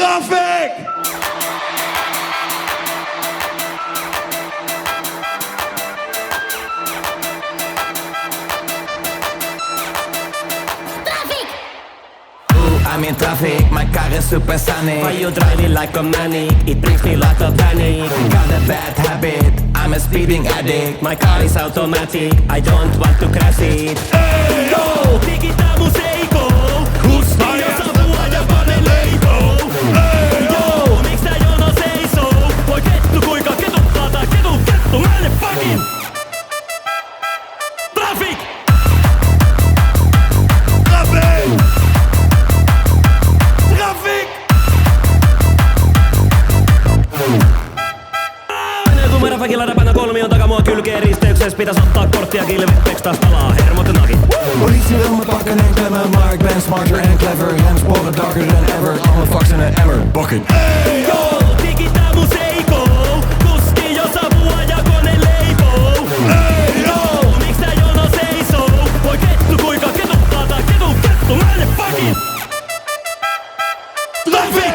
Traffic! I'm in traffic, my car is supersonic. Why you driving like a manic? It brings me like a panic. Got a bad habit, I'm a speeding addict. My car is automatic, I don't want to crash it. Hey, yo! Digitamu seiko. Kuski ja savua ja pane leiko. Hey, yo! Miks tää jono seisoo? Voi kettu kuinka ketuttaa tää kettu, mä en fucking traffic! Fakilla räpänä kolmion takamua kylkeen risteyksessä. Pitäis ottaa korttia kilvet, tekstas palaa hermot ja nakit. Politie wil me pakken en klemmen, maar ik ben smarter en clever. En sporen darker than ever, alle fucks in een emmer. Bucket. Hey yo, digitamu seiko. Kuski jo savua ja kone leipoo. Hey yo, miks tää jono seisoo? Voi kettu kuinka ketuttaa tää kettu, mä en fucking traffic!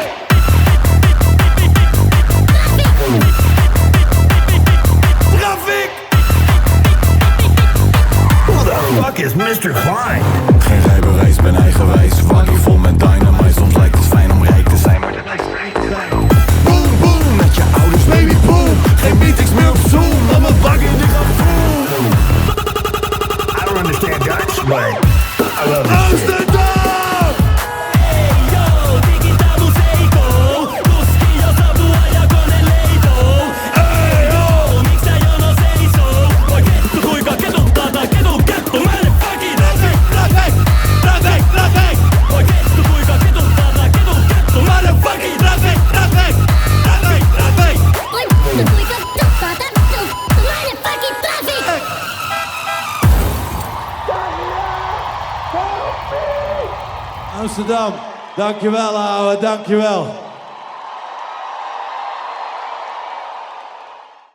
Fuck is Mr. Klein? Geen rijbewijs, ben eigenwijs. Wakkie vol met dynamite. Soms lijkt het fijn om rijk te zijn, maar dat lijkt vrij te zijn. Boom, boom, met je ouders, baby, boom. Geen meetings meer op Zoom, dan mijn bakkie die gaat boom. I don't understand Dutch, but I love it. Amsterdam! Hey yo, digitamu seiko. Kuski jo savua ja kone leipoo. Hey yo, miks tää jono seisoo? Voi kettu kuinka ketuttaa tää kettu, mä en fucking traffic! Voi kettu kuinka ketuttaa tää kettu, mä en fucking traffic! Oi, kuinka tuttaa tää tuollainen fucking traffic! Amsterdam, dankjewel ouwe, dankjewel.